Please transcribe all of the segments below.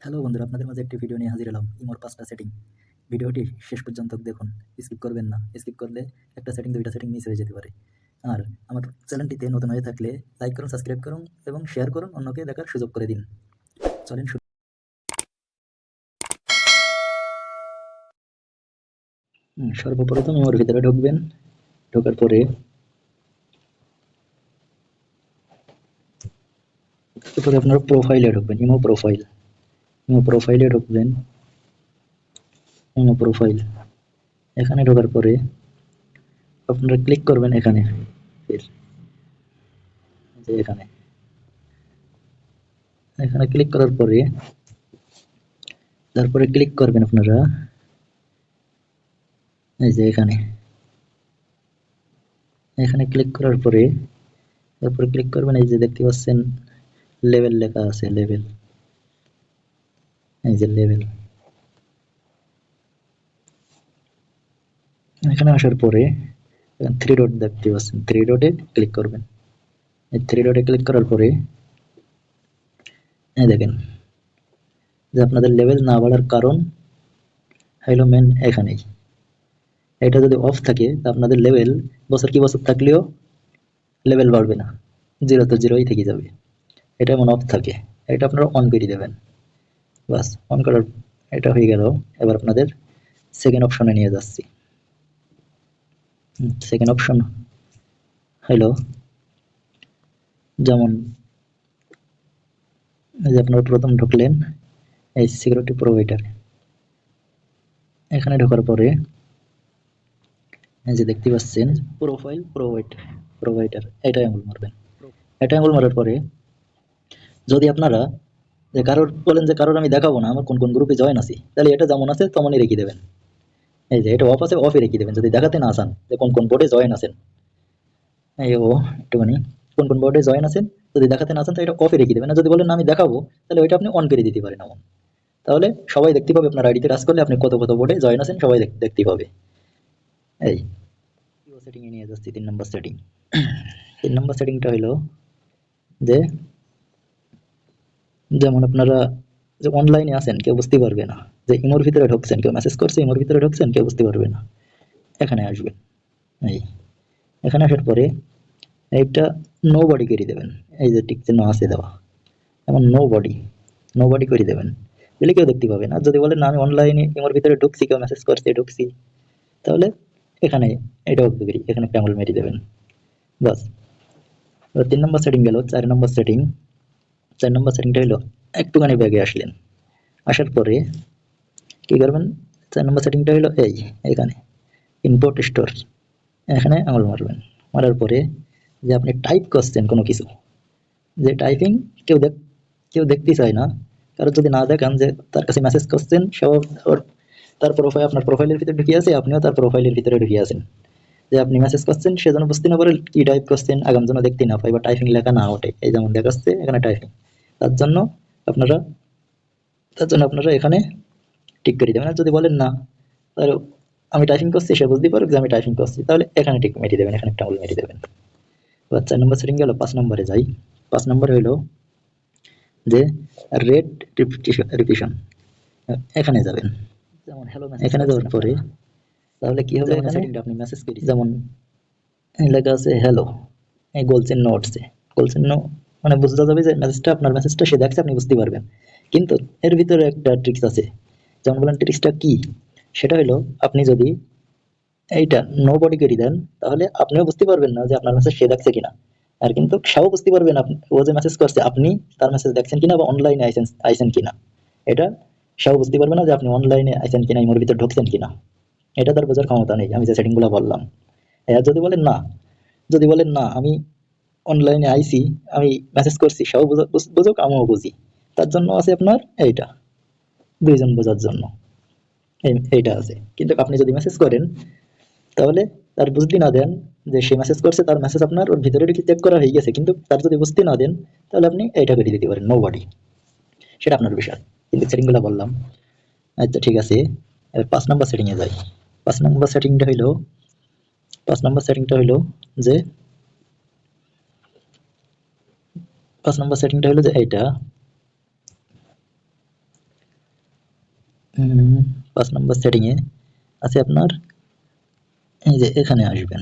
Hello বন্ধুরা, আপনাদের মাঝে একটি ভিডিও নিয়ে হাজির হলাম। ইমোর ৫টা সেটিং। ভিডিওটি শেষ পর্যন্ত দেখুন। স্কিপ করবেন না। স্কিপ করলে একটা সেটিং ২টা সেটিং মিস হয়ে যেতে পারে। আর আমার চ্যানেলটিতে নতুন হয়ে থাকলে লাইক করুন, সাবস্ক্রাইব করুন এবং শেয়ার করুন, অন্যকে দেখার সুযোগ করে দিন। চলেন শুরু। সর্বপ্রথম ইমোর ভিতরে ঢুকবেন। ঢোকার পরে আপনারা প্রোফাইলে ঢুকবেন। ইমো প্রোফাইলে ঢুকবেন। ইমো প্রোফাইল এখানে ঢোকার পরে আপনারা ক্লিক করবেন এখানে। এখানে এখানে ক্লিক করার পরে তারপরে ক্লিক করবেন আপনারা এই যে এখানে। এখানে ক্লিক করার পরে তারপরে ক্লিক করবেন, এই যে দেখতে পাচ্ছেন লেভেল লেখা আছে, লেভেল। এই যে লেভেল। এখানে আসার পরে থ্রি ডট দেখতে পাচ্ছেন, থ্রি ডটে ক্লিক করবেন। এই থ্রি ডটে ক্লিক করার পরে এই দেখেন যে আপনাদের লেভেল না বাড়ার কারণ হলো মেন এখানেই। এটা যদি অফ থাকে তা আপনাদের লেভেল বছর কি বছর থাকলেও লেভেল বাড়বে না, জিরো তো জিরোই থেকে যাবে। এটা এমন অফ থাকে। এটা আপনারা অন করে দেবেন। বাস, অন করার এটা হয়ে গেল। এবার আপনাদের সেকেন্ড অপশনে নিয়ে যাচ্ছি। সেকেন্ড অপশন হলো যেমন এই যে আপনারা প্রথম ঢুকলেন এই সিকিউরিটি প্রোভাইডার। এখানে ঢোকার পরে এই যে দেখতে পাচ্ছেন প্রোফাইল প্রোভাইডার, এটা আঙুল মারবেন। এটা আঙুল মারার পরে যদি আপনারা যে কারোর বলেন যে কারোর আমি দেখাবো না আমার কোন কোন গ্রুপে জয়েন আছি, তাহলে এটা যেমন আছে তেমনই রেখে দেবেন। এই যে এটা অফ আছে, অফে রেখে দেবেন। যদি দেখাতে না চান যে কোন কোন বোর্ডে জয়েন আছেন, এই ও একটুখানি কোন কোন বোর্ডে জয়েন আছেন যদি দেখাতে না চান, তাহলে এটা অফে রেখে দেবেন। আর যদি বলেন না আমি দেখাবো, তাহলে ওইটা আপনি অন করে দিতে পারেন এমন। তাহলে সবাই দেখতে পাবে আপনার আইডিতে কাজ করলে আপনি কত কত বোর্ডে জয়েন আছেন, সবাই দেখতে পাবে। এই সেটিং এ নিয়ে যাচ্ছি ৩ নম্বর সেটিং। ৩ নম্বর সেটিংটা হলো যে যেমন আপনারা যে অনলাইনে আছেন কেউ বুঝতে পারবে না যে ইমোর ভিতরে ঢুকছেন, কেউ মেসেজ করছে ইমোর ভিতরে ঢুকছেন, কেউ বুঝতে পারবে না। এখানে আসবেন। এই এখানে আসার পরে এইটা নো বডি করে দেবেন। এই যে টিক চিহ্ন আছে দেওয়া, এমন নো বডি করে দেবেন। দিলে কেউ দেখতে পাবে না। যদি বলেন না আমি অনলাইনে ইমোর ভিতরে ঢুকছি, কেউ মেসেজ করছে ঢুকছি, তাহলে এখানে এটা অব্দি করি, এখানে একটা আঙুল মেরে দেবেন। বাস। ৩ নম্বর সেটিং গেল। ৪ নম্বর সেটিং। ৪ নম্বর সেটিংটা হলো একটুখানি ব্যাগে আসলেন। আসার পরে কি করবেন, ৪ নম্বর সেটিংটা হলো এখানে ইম্পোর্ট স্টোর। এখানে আঙুল মারবেন। মারার পরে যে আপনি টাইপ করছেন কোনো কিছু, যে টাইপিং কেউ কেউ দেখতে চায় না। কারো যদি না দেখান যে তার কাছে মেসেজ করছেন, তার প্রোফাইল আপনার প্রোফাইলের ভিতরে ঢুকিয়ে আছে, আপনিও তার প্রোফাইলের ভিতরে ঢুকিয়ে আছেন, যে আপনি মেসেজ করছেন সে যেন বুঝতে না পারে কি টাইপ করছেন, আগাম যেন দেখতে না পায় বা টাইপিং লেখা না ওঠে। এই যেমন দেখাচ্ছে এখানে টাইপিং, তার জন্য আপনারা এখানে টিক করে দেবেন। আর যদি বলেন না তাহলে আমি টাইপিং করছি, সে বুঝতে পারুক যে আমি টাইপিং করছি, তাহলে এখানে টিক মেরে দেবেন, এখানে একটা আঙুল মেরে দেবেন। এবার ৪ নম্বর সেটিং গেল। ৫ নম্বরে যাই। ৫ নম্বর হইল যে রেড রিপিটিশন। এখানে যাবেন। যেমন হ্যালো, এখানে যাওয়ার পরে তাহলে কি হবে, এখানে আপনি মেসেজ করি যেমন লেখা আছে হ্যালো, এই গোল চিহ্ন উঠছে। গোল চিহ্ন মানে বোঝা যাবে যে মেসেজটা আপনার মেসেজটা সে দেখছে, আপনি বুঝতে পারবেন। কিন্তু এর ভিতরে একটা ট্রিক্স আছে। যেমন বলেন ট্রিক্সটা কি, সেটা হলো আপনি যদি এইটা নো বডি করে দেন, তাহলে আপনিও বুঝতে পারবেন না যে আপনার মেসেজ সে দেখছে কিনা। আর কিন্তু সেও বুঝতে পারবে না ও যে মেসেজ করছে আপনি তার মেসেজ দেখছেন কিনা বা অনলাইনে আইছেন কিনা। এটা সেও বুঝতে পারবে না যে আপনি অনলাইনে আইছেন কিনা, ইমোর ভিতরে ঢুকছেন কিনা। এটা তার বোঝার ক্ষমতা নেই, আমি যে সেটিং গুলো বললাম। আর যদি বলেন না আমি অনলাইনে আইছি, আমি মেসেজ করছি, সেও বুঝুক আমিও বুঝি, তার জন্য আছে আপনার এইটা, দুইজন বোঝার জন্য এইটা আছে। কিন্তু আপনি যদি মেসেজ করেন তাহলে তার বুঝতে না দেন যে সে মেসেজ করছে, তার মেসেজ আপনার ওর ভিতরে ঢুকে চেক করা হয়ে গেছে, কিন্তু তার যদি বুঝতে না দেন তাহলে আপনি এইটা করে দিতে পারেন নো বডি। সেটা আপনার বিষয়, কিন্তু সেটিং গুলো বললাম। আচ্ছা ঠিক আছে, এবার ৫ নম্বর সেটিং এ যাই। ৫ নম্বর সেটিংটা হইলো ৫ নম্বর সেটিংটা হইলো যে ৫ নম্বর সেটিংটা হলো যে এইটা 5 নম্বর সেটিংয়ে আছে আপনার এই যে এখানে আসবেন।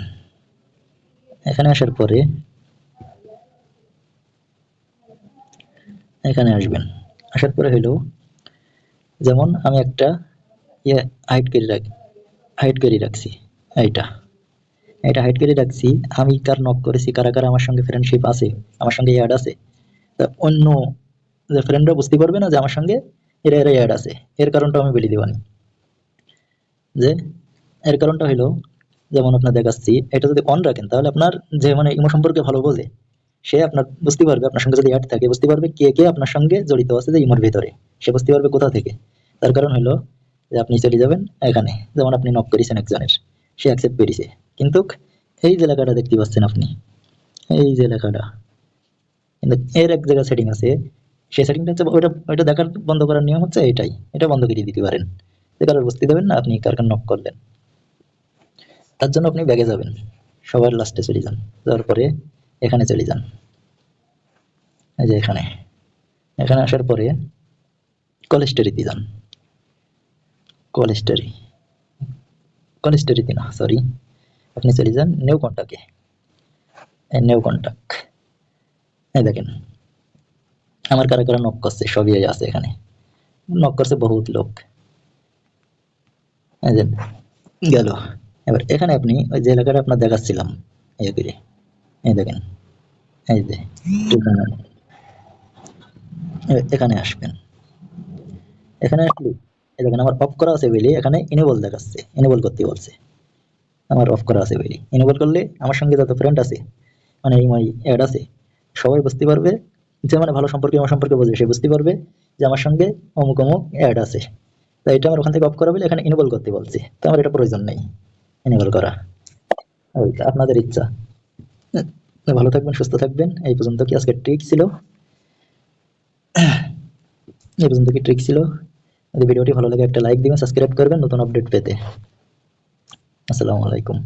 এখানে আসার পরে এখানে আসবেন। আসার পরে হলো যেমন আমি একটা ইয়ে হাইড করে রাখছি। এইটা হাইড করে রাখছি। আমি কার নক করেছি, কারা কারা আমার সঙ্গে ফ্রেন্ডশিপ আছে, আমার সঙ্গে অ্যাড আছে, তা অন্য যে ফ্রেন্ডরা বুঝতে পারবে না যে আমার সঙ্গে এরা এরা অ্যাড আছে। এর কারণটা আমি বলে দিবানি যে এর কারণটা হলো যেমন আপনার দেখাচ্ছি, এটা যদি অন রাখেন তাহলে আপনার যে মানে ইমো সম্পর্কে ভালো বোঝে সে আপনার বুঝতে পারবে, আপনার সঙ্গে যদি অ্যাড থাকে বুঝতে পারবে কে কে আপনার সঙ্গে জড়িত আছে যে ইমোর ভিতরে, সে বুঝতে পারবে কোথা থেকে। তার কারণ হলো যে আপনি চলে যাবেন এখানে, যেমন আপনি নক করেছেন একজনের, সে অ্যাকসেপ্ট করেছে, কিন্তু এই যে লেখাটা দেখতে পাচ্ছেন আপনি, এই যে লেখাটা, কিন্তু এর এক জায়গায় সেটিং আছে, সেই সেটিংটা হচ্ছে ওইটা ওইটা দেখার বন্ধ করার নিয়ম হচ্ছে এটাই, এটা বন্ধ করে দিতে পারেন, যে কারোর বুঝতে দেবেন না আপনি কার কার নক করলেন। তার জন্য আপনি ব্যাগে যাবেন, সবার লাস্টে চলে যান, যাওয়ার পরে এখানে চলে যান, এই যে এখানে, এখানে আসার পরে কল স্টোরিতে যান। কল স্টোরি, কল স্টোরিতে না, সরি, আপনি চলে যান নিউ কন্টাক্টে। নিউ কন্টাক্ট, এই দেখেন আমার কারা কারা নক করছে সবই আছে এখানে, নক করছে বহুত লোক, এই যে গেল। এবার এখানে আপনি ওই যে এলাকাটা আপনার দেখাচ্ছিলাম এই করে, এই দেখেন, এই যে ঠিকানা। এখানে আসবেন, এখানে আসলে এই দেখেন আমার অফ করা আছে বলে এখানে এনেবল দেখাচ্ছে, এনেবল করতে বলছে, আমার অফ করা আছে বলে। এনেবল করলে আমার সঙ্গে যত ফ্রেন্ড আছে মানে এই অ্যাড আছে সবাই বুঝতে পারবে, যে মানে ভালো সম্পর্কে আমার সম্পর্কে বোঝে সে বুঝতে পারবে যে আমার সঙ্গে অমুক অমুক অ্যাড আছে। তাই এটা আমার ওখান থেকে অফ করা বলে এখানে এনেবল করতে বলছে, তো আমার এটা প্রয়োজন নেই এনেবল করা। ওইটা আপনাদের ইচ্ছা। ভালো থাকবেন, সুস্থ থাকবেন। এই পর্যন্ত কি আজকে ট্রিক ছিল, এই পর্যন্ত কি ট্রিক ছিল। যদি ভিডিওটি ভালো লাগে একটা লাইক দিবেন, সাবস্ক্রাইব করবেন নতুন আপডেট পেতে। আসসালামু আলাইকুম।